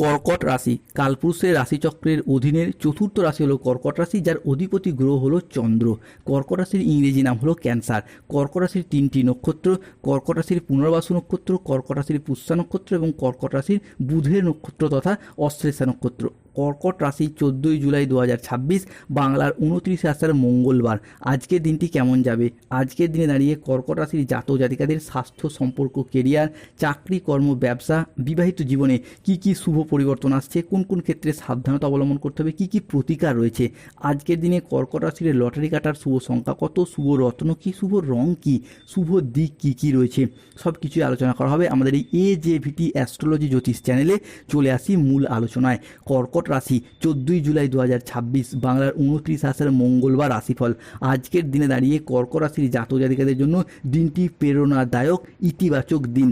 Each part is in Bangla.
কর্কট রাশি কালপুরুষের রাশিচক্রের অধীনের চতুর্থ রাশি হলো কর্কট রাশি, যার অধিপতি গ্রহ হলো চন্দ্র। কর্কট রাশির ইংরেজি নাম হলো ক্যান্সার। কর্কট রাশির তিনটি নক্ষত্র: কর্কট রাশির পুনর্বাসু নক্ষত্র, কর্কট রাশির পুষ্যা নক্ষত্র এবং কর্কট রাশির বুধের নক্ষত্র তথা অশ্লেষা নক্ষত্র। কর্কট রাশি 14 জুলাই 2026, বাংলার 29 আষাঢ় মঙ্গলবার। আজকের দিনটি কেমন যাবে? আজকের দিনে দাঁড়িয়ে কর্কট রাশির জাতক জাতিকাদের স্বাস্থ্য, সম্পর্ক, কেরিয়ার, চাকরি, কর্ম, ব্যবসা, বিবাহিত জীবনে কি কি শুভ পরিবর্তন আসছে, কোন কোন ক্ষেত্রে সাবধানতা অবলম্বন করতে হবে, কি কি প্রতিকার রয়েছে। আজকের দিনে কর্কট রাশির লটারি কাটার শুভ সংখ্যা কত, শুভ রত্ন কি, শুভ রং কি, শুভ দিক কি কি রয়েছে, সব কিছুই আলোচনা করা হবে আমাদের এই AJVT অ্যাস্ট্রোলজি জ্যোতিষ চ্যানেলে। চলে আসি মূল আলোচনায়। কর্কট রাশি 14 জুলাই 2026, বাংলার 29 আষাঢ় মঙ্গলবার রাশিফল। আজকের দিনে দাঁড়িয়ে কর্কট রাশির জাতক জাতিকাদের জন্য দিনটি প্রেরণাদায়ক, ইতিবাচক দিন।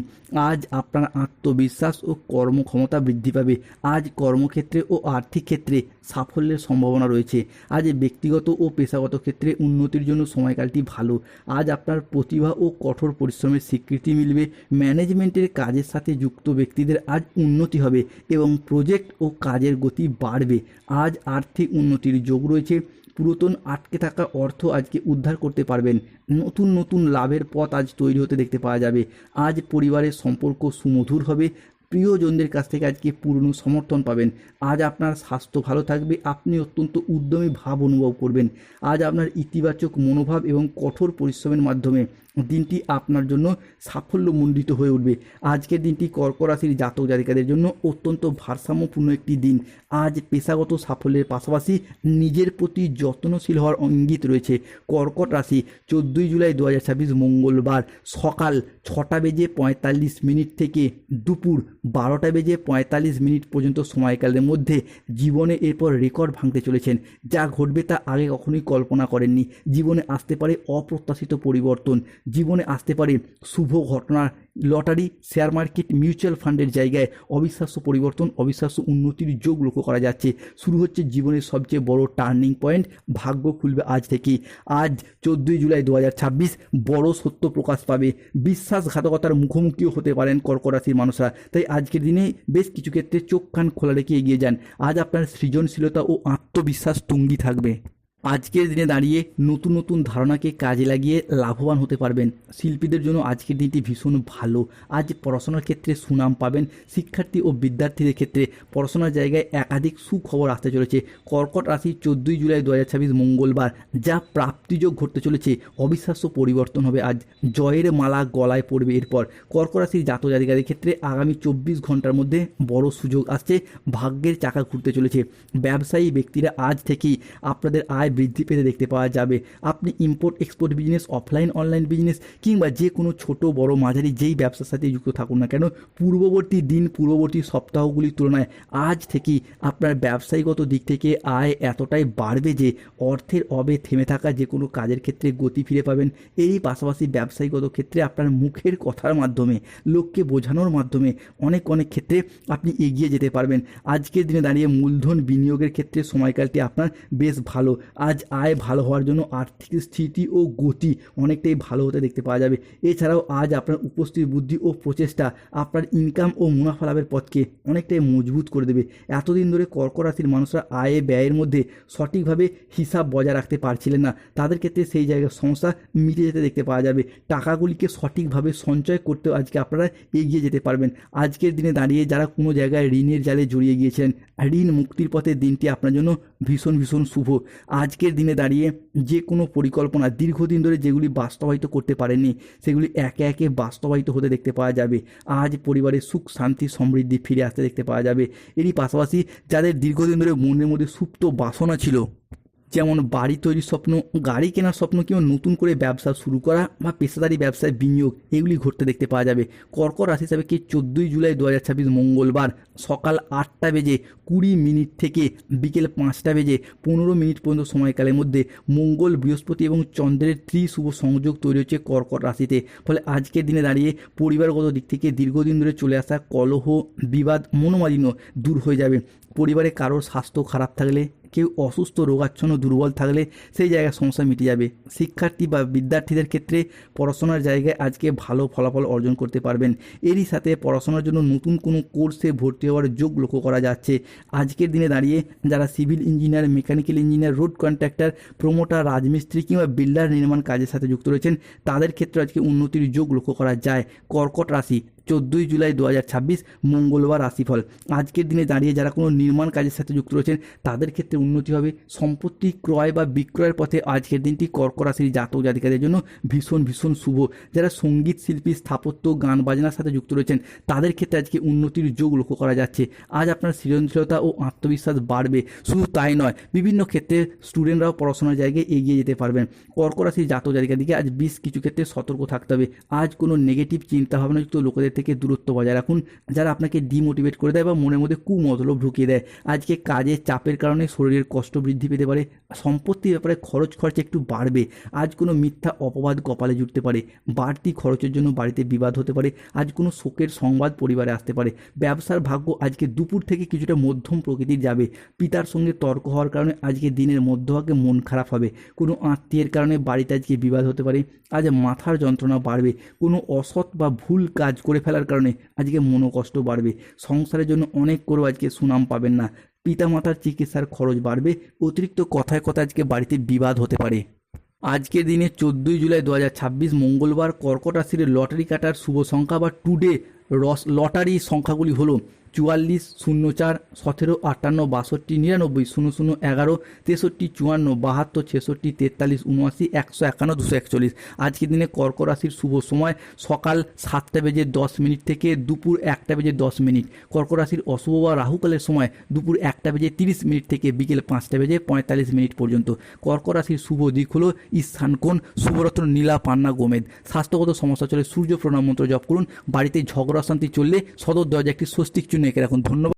আজ আপনার আত্মবিশ্বাস ও কর্মক্ষমতা বৃদ্ধি পাবে। আজ কর্মক্ষেত্রে ও আর্থিক ক্ষেত্রে সাফল্যের সম্ভাবনা রয়েছে। আজ ব্যক্তিগত ও পেশাগত ক্ষেত্রে উন্নতির জন্য সময়কালটি ভালো। আজ আপনার প্রতিভা ও কঠোর পরিশ্রমের স্বীকৃতি মিলবে। ম্যানেজমেন্টের কাজের সাথে যুক্ত ব্যক্তিদের আজ উন্নতি হবে এবং প্রজেক্ট ও কাজের গতি বাড়বে। আজ আর্থিক উন্নতির যোগ রয়েছে। পুরাতন আটকে থাকা অর্থ আজকে উদ্ধার করতে পারবেন। নতুন নতুন লাভের পথ আজ তৈরি হতে দেখতে পাওয়া যাবে। আজ পরিবারের সম্পর্ক সুমধুর হবে। প্রিয়জনদের কাছ থেকে আজকে পূর্ণ সমর্থন পাবেন। আজ আপনার স্বাস্থ্য ভালো থাকবে। আপনি অত্যন্ত উদ্যমী ভাব অনুভব করবেন। আজ আপনার ইতিবাচক মনোভাব এবং কঠোর পরিশ্রমের মাধ্যমে দিনটি আপনার জন্য সাফল্যমণ্ডিত হয়ে উঠবে। আজকের দিনটি কর্কট রাশির জাতক জাতিকাদের জন্য অত্যন্ত ভারসাম্যপূর্ণ একটি দিন। আজ পেশাগত সাফল্যের পাশাপাশি নিজের প্রতি যত্নশীল হওয়ার ইঙ্গিত রয়েছে। কর্কট রাশি 14 জুলাই 2026, মঙ্গলবার সকাল 6:45 থেকে দুপুর 12:45 পর্যন্ত সময়কালের মধ্যে জীবনে এরপর রেকর্ড ভাঙতে চলেছেন। যা ঘটবে তা আগে কখনোই কল্পনা করেননি। জীবনে আসতে পারে অপ্রত্যাশিত পরিবর্তন, জীবনে আসতে পারে শুভ ঘটনা। লটারি, শেয়ার মার্কেট, মিউচুয়াল ফান্ডের জায়গায় অবিশ্বাস্য পরিবর্তন, অবিশ্বাস্য উন্নতির যোগ লক্ষ্য করা যাচ্ছে। শুরু হচ্ছে জীবনের সবচেয়ে বড় টার্নিং পয়েন্ট। ভাগ্য খুলবে আজ থেকেই। আজ 14 জুলাই 2026 বড় সত্য প্রকাশ পাবে। বিশ্বাসঘাতকতার মুখোমুখিও হতে পারেন কর্কট রাশির মানুষরা। তাই আজকের দিনে বেশ কিছু ক্ষেত্রে চোখ কান খোলা রেখে এগিয়ে যান। আজ আপনার সৃজনশীলতা ও আত্মবিশ্বাস তুঙ্গি থাকবে। আজকের দিনে দাঁড়িয়ে নতুন নতুন ধারণাকে কাজে লাগিয়ে লাভবান হতে পারবেন। শিল্পীদের জন্য আজকের দিনটি ভীষণ ভালো। আজ পড়াশোনার ক্ষেত্রে সুনাম পাবেন। শিক্ষার্থী ও বিদ্যার্থীদের ক্ষেত্রে পড়াশোনার জায়গায় একাধিক সুখবর আসতে চলেছে। কর্কট রাশি 14 জুলাই 2026, মঙ্গলবার যা প্রাপ্তিযোগ ঘটতে চলেছে। অবিশ্বাস্য পরিবর্তন হবে। আজ জয়ের মালা গলায় পড়বে। এরপর কর্কট রাশির জাতক জাতিকাদের ক্ষেত্রে আগামী 24 ঘন্টার মধ্যে বড় সুযোগ আসছে। ভাগ্যের চাকা ঘুরতে চলেছে। ব্যবসায়ী ব্যক্তিরা আজ থেকেই আপনাদের আয় বৃদ্ধি পেতে দেখতে পাওয়া যাবে। আপনি import export business, offline online business কিংবা যে কোনো ছোট বড় মাঝারি যেই ব্যবসার সাথে যুক্ত থাকুন না কেন, পূর্ববর্তী সপ্তাহগুলির তুলনায় আজ থেকেই আপনার ব্যবসায়িকগত দিক থেকে আয় এতটাই বাড়বে যে অর্থের অবে থেমে থাকা যে কোনো কাজের ক্ষেত্রে গতি ফিরে পাবেন। এরই পাশাপাশি ব্যবসায়িকগত ক্ষেত্রে আপনার মুখের কথার মাধ্যমে, লোককে বোঝানোর মাধ্যমে অনেক ক্ষেত্রে আপনি এগিয়ে যেতে পারবেন। আজকের দিনে দাঁড়িয়ে মূলধন বিনিয়োগের ক্ষেত্রে সময়কালটি আপনার বেশ ভালো। আজ আয় ভালো হওয়ার জন্য আর্থিক স্থিতি ও গতি অনেকটাই ভালো হতে দেখতে পাওয়া যাবে। এছাড়াও আজ আপনার উপস্থিত বুদ্ধি ও প্রচেষ্টা আপনার ইনকাম ও মুনাফা লাভের পথকে অনেকটাই মজবুত করে দেবে। এতদিন ধরে কর্কট রাশির মানুষরা আয় ব্যয়ের মধ্যে সঠিকভাবে হিসাব বজায় রাখতে পারছিলেন না। তাদের ক্ষেত্রে সেই জায়গার সমস্যা মিটে যেতে দেখতে পাওয়া যাবে। টাকাগুলিকে সঠিকভাবে সঞ্চয় করতেও আজকে আপনারা এগিয়ে যেতে পারবেন। আজকের দিনে দাঁড়িয়ে যারা কোনো জায়গায় ঋণের জালে জড়িয়ে গিয়েছেন, ঋণ মুক্তির পথে দিনটি আপনার জন্য ভীষণ শুভ। আজকের দিনে দাঁড়িয়ে যে কোনো পরিকল্পনা দীর্ঘদিন ধরে যেগুলি বাস্তবায়িত করতে পারেননি, সেগুলি একে একে বাস্তবায়িত হতে দেখতে পাওয়া যাবে। আজ পরিবারের সুখ শান্তি সমৃদ্ধি ফিরে আসতে দেখতে পাওয়া যাবে। এরই পাশাপাশি যাদের দীর্ঘদিন ধরে মনের মধ্যে সুপ্ত বাসনা ছিল, যেমন বাড়ি তৈরির স্বপ্ন, গাড়ি কেনার স্বপ্ন কিংবা নতুন করে ব্যবসা শুরু করা বা পেশাদারি ব্যবসায় বিনিয়োগ, এগুলি ঘটতে দেখতে পাওয়া যাবে। কর্কট রাশি হিসাবে 14 জুলাই 2026, মঙ্গলবার সকাল 8:20 থেকে বিকেল 5:15 পর্যন্ত সময়কালের মধ্যে মঙ্গল, বৃহস্পতি এবং চন্দ্রের ত্রিশুভ সংযোগ তৈরি হচ্ছে কর্কট রাশিতে। ফলে আজকের দিনে দাঁড়িয়ে পরিবারগত দিক থেকে দীর্ঘদিন ধরে চলে আসা কলহ, বিবাদ, মনোমালিন্য দূর হয়ে যাবে। পরিবারে কারোর স্বাস্থ্য খারাপ থাকলে কেউ অসুস্থ, রোগাচ্ছন্ন, দুর্বল থাকলে সেই জায়গায় সমস্যা মিটে যাবে। শিক্ষার্থী বা বিদ্যার্থীদের ক্ষেত্রে পড়াশোনার জায়গায় আজকে ভালো ফলাফল অর্জন করতে পারবেন। এরই সাথে পড়াশোনার জন্য নতুন কোনো কোর্সে ভর্তি হওয়ার যোগ লক্ষ্য করা যাচ্ছে। আজকের দিনে দাঁড়িয়ে যারা civil engineer, mechanical engineer, road contractor, promoter, রাজমিস্ত্রি কিংবা বিল্ডার নির্মাণ কাজের সাথে যুক্ত রয়েছেন, তাদের ক্ষেত্রে আজকে উন্নতির যোগ লক্ষ্য করা যায়। কর্কট রাশি, 14 জুলাই 2026 মঙ্গলবার রাশিফল। আজকের দিনে দাঁড়িয়ে যারা কোনো নির্মাণ কাজের সাথে যুক্ত রয়েছেন তাদের ক্ষেত্রে উন্নতি হবে। সম্পত্তি ক্রয় বা বিক্রয়ের পথে আজকের দিনটি কর্কট রাশির জাতক জাতিকাদের জন্য ভীষণ ভীষণ শুভ। যারা সঙ্গীত শিল্পী, স্থাপত্য, গান বাজনার সাথে যুক্ত রয়েছেন তাদের ক্ষেত্রে আজকে উন্নতির যোগ লক্ষ্য করা যাচ্ছে। আজ আপনার সৃজনশীলতা ও আত্মবিশ্বাস বাড়বে। শুধু তাই নয়, বিভিন্ন ক্ষেত্রে স্টুডেন্টরাও পড়াশোনার জায়গায় এগিয়ে যেতে পারবেন। কর্কট রাশির জাতক জাতিকাদিকে আজ বেশ কিছু ক্ষেত্রে সতর্ক থাকতে হবে। আজ কোনো নেগেটিভ চিন্তাভাবনাযুক্ত লোকেদের থেকে দূরত্ব বজায় রাখুন, যারা আপনাকে ডিমোটিভেট করে দেয় বা মনের মধ্যে কুমতলব ঢুকিয়ে দেয়। আজকে কাজের চাপের কারণে শরীরের কষ্ট বৃদ্ধি পেতে পারে। সম্পত্তির ব্যাপারে খরচ একটু বাড়বে। আজ কোনো মিথ্যা অপবাদ কপালে জুটতে পারে। বাড়তি খরচের জন্য বাড়িতে বিবাদ হতে পারে। আজ কোনো শোকের সংবাদ পরিবারে আসতে পারে। ব্যবসার ভাগ্য আজকে দুপুর থেকে কিছুটা মধ্যম প্রকৃতির যাবে। পিতার সঙ্গে তর্ক হওয়ার কারণে আজকে দিনের মধ্যভাগে মন খারাপ হবে। কোনো আত্মীয়ের কারণে বাড়িতে আজকে বিবাদ হতে পারে। আজ মাথার যন্ত্রণা বাড়বে। কোনো অসৎ বা ভুল কাজ করে ফেলার কারণে আজকে মনোকষ্ট বাড়বে। সংসারের জন্য অনেক করেও আজকে সুনাম পাবেন না। পিতামাতার চিকিৎসার খরচ বাড়বে। অতিরিক্ত কথায় আজকে বাড়িতে বিবাদ হতে পারে। আজকের দিনে 14 জুলাই 2026 মঙ্গলবার কর্কট রাশির লটারি কাটার শুভ সংখ্যা বা টুডে লটারি সংখ্যাগুলি হলো 44, 04, 17, 58, 62, 99, 00, 11, 63, 54, 72, 66, 43, 79, 151, 241। আজকের দিনে কর্কট রাশির শুভ সময় সকাল 7:10 থেকে দুপুর 1:10। কর্কট রাশির অশুভ বা রাহুকালের সময় দুপুর 1:30 থেকে বিকেল 5:45 পর্যন্ত। কর্কট রাশির শুভ দিক হলো ঈশান কোণ, শুভরত্ন নীলা পান্না গোমেদ। স্বাস্থ্যগত সমস্যা চলে সূর্য প্রণাম মন্ত্র জপ করুন। বাড়িতে ঝগড়া শান্তি চললে সদর দরজা একটি স্বস্তিক চিহ্ন এঁকে রাখুন। ধন্যবাদ।